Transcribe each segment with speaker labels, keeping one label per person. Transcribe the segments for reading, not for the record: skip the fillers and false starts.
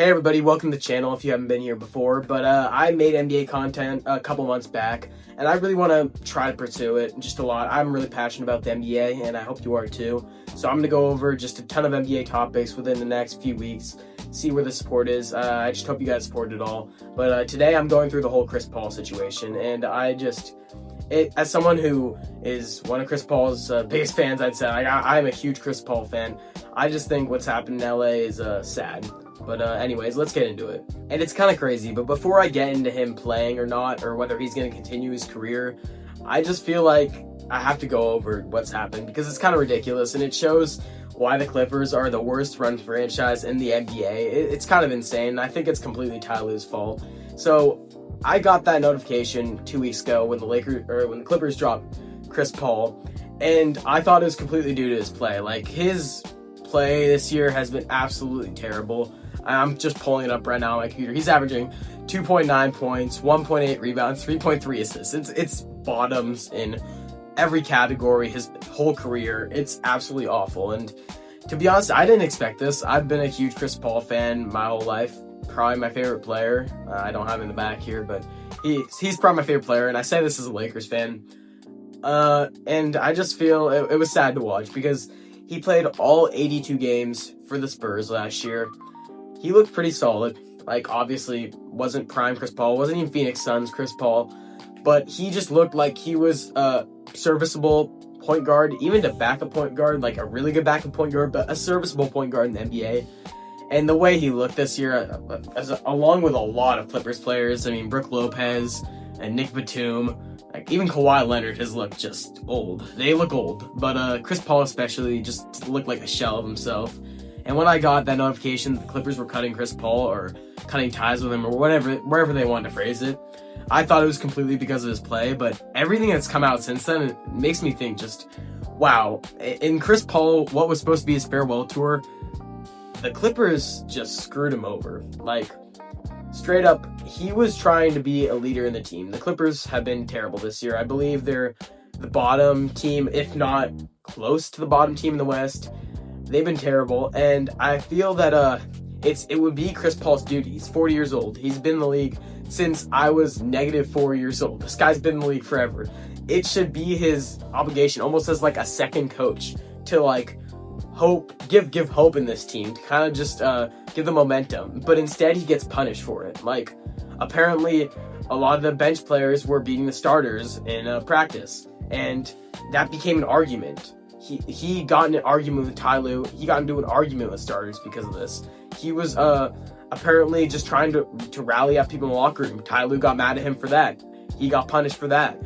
Speaker 1: Hey everybody, welcome to the channel if you haven't been here before, but I made NBA content a couple months back, and I really want to try to pursue it just a lot. I'm really passionate about the NBA, and I hope you are too. So I'm going to go over just a ton of NBA topics within the next few weeks, see where the support is. I just hope you guys support it all. But today I'm going through the whole Chris Paul situation, and as someone who is one of Chris Paul's biggest fans, I'd say, I'm a huge Chris Paul fan. I just think what's happened in LA is sad. But anyways, let's get into it. And it's kind of crazy, but before I get into him playing or not, or whether he's going to continue his career, I just feel like I have to go over what's happened because it's kind of ridiculous, and it shows why the Clippers are the worst run franchise in the NBA. It's kind of insane. I think it's completely Ty Lue's fault. So I got that notification 2 weeks ago when the Clippers dropped Chris Paul, and I thought it was completely due to his play. Like, his play this year has been absolutely terrible. I'm just pulling it up right now on my computer. He's averaging 2.9 points, 1.8 rebounds, 3.3 assists. It's bottoms in every category his whole career. It's absolutely awful. And to be honest, I didn't expect this. I've been a huge Chris Paul fan my whole life. Probably my favorite player. I don't have him in the back here, but he's probably my favorite player. And I say this as a Lakers fan. And I just feel it was sad to watch because he played all 82 games for the Spurs last year. He looked pretty solid. Like, obviously, wasn't prime Chris Paul, wasn't even Phoenix Suns Chris Paul, but he just looked like he was a serviceable point guard, even to backup point guard, like a really good backup point guard, but a serviceable point guard in the NBA. And the way he looked this year, along with a lot of Clippers players, I mean, Brook Lopez and Nick Batum, like even Kawhi Leonard has looked just old. They look old, but Chris Paul especially just looked like a shell of himself. And when I got that notification that the Clippers were cutting Chris Paul or cutting ties with him or wherever they wanted to phrase it, I thought it was completely because of his play. But everything that's come out since then, it makes me think just, wow. In Chris Paul, what was supposed to be his farewell tour, the Clippers just screwed him over. Like, straight up, he was trying to be a leader in the team. The Clippers have been terrible this year. I believe they're the bottom team, if not close to the bottom team in the West. They've been terrible, and I feel that it would be Chris Paul's duty. He's 40 years old. He's been in the league since I was -4 years old. This guy's been in the league forever. It should be his obligation, almost as like a second coach, to like give hope in this team, to kind of just give them momentum. But instead, he gets punished for it. Like, apparently, a lot of the bench players were beating the starters in practice, and that became an argument. He got in an argument with Ty Lue. He got into an argument with starters because of this. He was apparently just trying to rally up people in the locker room. Ty Lue got mad at him for that. He got punished for that.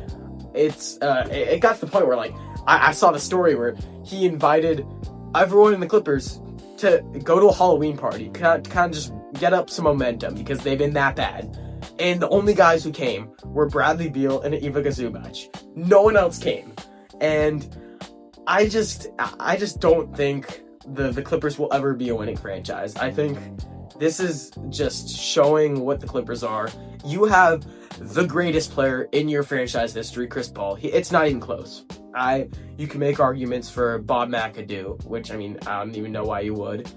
Speaker 1: It got to the point where, like, I saw the story where he invited everyone in the Clippers to go to a Halloween party, kind of just get up some momentum because they've been that bad. And the only guys who came were Bradley Beal and Ivica Zubac. No one else came. And I just don't think the Clippers will ever be a winning franchise. I think this is just showing what the Clippers are. You have the greatest player in your franchise history, Chris Paul. It's not even close. You can make arguments for Bob McAdoo, which, I mean, I don't even know why you would,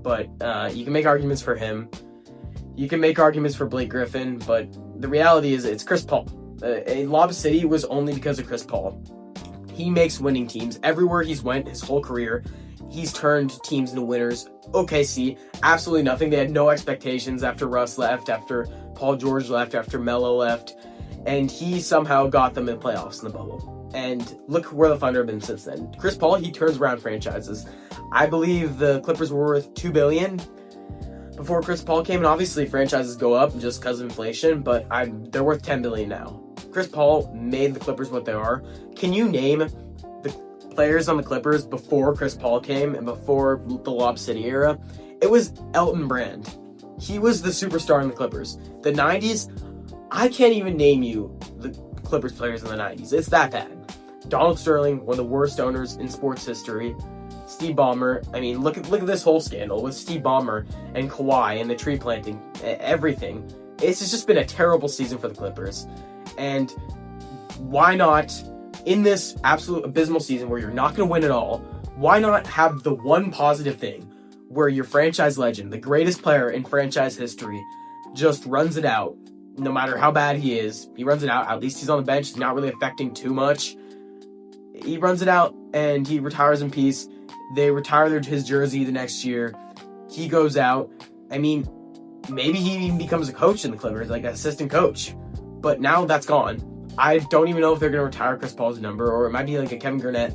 Speaker 1: but you can make arguments for him. You can make arguments for Blake Griffin, but the reality is it's Chris Paul. Lob City was only because of Chris Paul. He makes winning teams. Everywhere he's went his whole career, he's turned teams into winners. OKC, absolutely nothing. They had no expectations after Russ left, after Paul George left, after Melo left, and he somehow got them in playoffs in the bubble. And look where the Thunder have been since then. Chris Paul, he turns around franchises. I believe the Clippers were worth $2 billion before Chris Paul came, and obviously franchises go up just because of inflation, but they're worth $10 billion now. Chris Paul made the Clippers what they are. Can you name the players on the Clippers before Chris Paul came and before the Lob City era? It was Elton Brand. He was the superstar in the Clippers. The 90s, I can't even name you the Clippers players in the 90s. It's that bad. Donald Sterling, one of the worst owners in sports history. Steve Ballmer, I mean, look at this whole scandal with Steve Ballmer and Kawhi and the tree planting, everything. It's just been a terrible season for the Clippers. And why not, in this absolute abysmal season where you're not going to win at all, why not have the one positive thing where your franchise legend, the greatest player in franchise history, just runs it out. No matter how bad he is, he runs it out. At least he's on the bench. He's not really affecting too much. He runs it out and he retires in peace. They retire his jersey the next year. He goes out. I mean, maybe he even becomes a coach in the Clippers, like an assistant coach. But now that's gone. I don't even know if they're going to retire Chris Paul's number, or it might be like a Kevin Garnett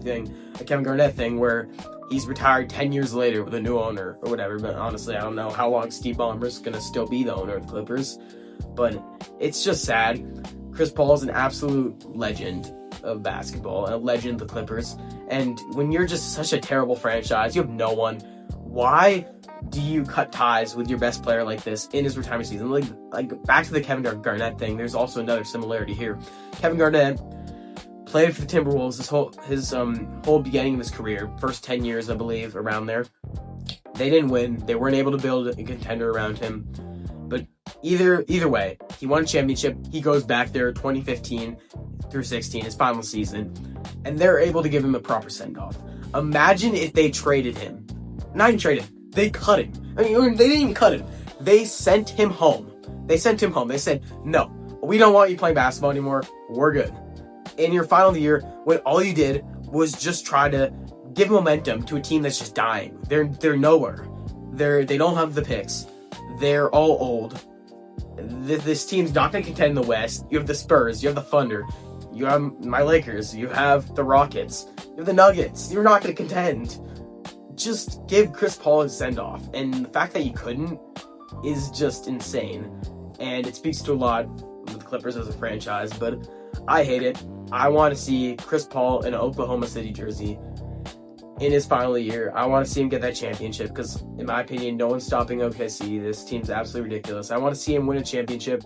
Speaker 1: thing where he's retired 10 years later with a new owner or whatever. But honestly, I don't know how long Steve Ballmer's going to still be the owner of the Clippers. But it's just sad. Chris Paul is an absolute legend of basketball, a legend of the Clippers. And when you're just such a terrible franchise, you have no one. Why do you cut ties with your best player like this in his retirement season? Like back to the Kevin Garnett thing, there's also another similarity here. Kevin Garnett played for the Timberwolves his whole beginning of his career, first 10 years, I believe, around there. They didn't win. They weren't able to build a contender around him. But either way, he won a championship. He goes back there 2015 through 16, his final season, and they're able to give him a proper send-off. Imagine if they traded him. Not even traded him. They cut him. I mean, they didn't even cut him. They sent him home. They said, no, we don't want you playing basketball anymore. We're good. In your final year, when all you did was just try to give momentum to a team that's just dying. They're nowhere. They don't have the picks. They're all old. This team's not going to contend in the West. You have the Spurs. You have the Thunder. You have my Lakers. You have the Rockets. You have the Nuggets. You're not going to contend. Just give Chris Paul a send-off. And the fact that you couldn't is just insane. And it speaks to a lot with the Clippers as a franchise, but I hate it. I want to see Chris Paul in an Oklahoma City jersey in his final year. I want to see him get that championship because, in my opinion, no one's stopping OKC. This team's absolutely ridiculous. I want to see him win a championship,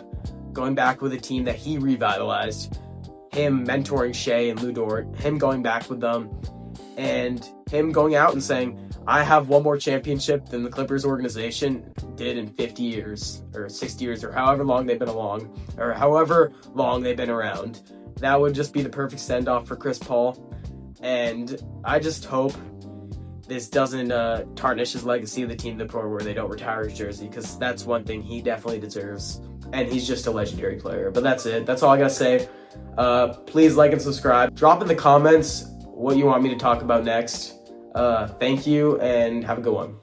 Speaker 1: going back with a team that he revitalized, him mentoring Shea and Lou Dort, him going back with them, and him going out and saying, I have one more championship than the Clippers organization did in 50 years, or 60 years, or however long they've been around. That would just be the perfect send-off for Chris Paul. And I just hope this doesn't tarnish his legacy of the team to the point where they don't retire his jersey, because that's one thing he definitely deserves. And he's just a legendary player. But that's it. That's all I got to say. Please like and subscribe. Drop in the comments what you want me to talk about next. Thank you, and have a good one.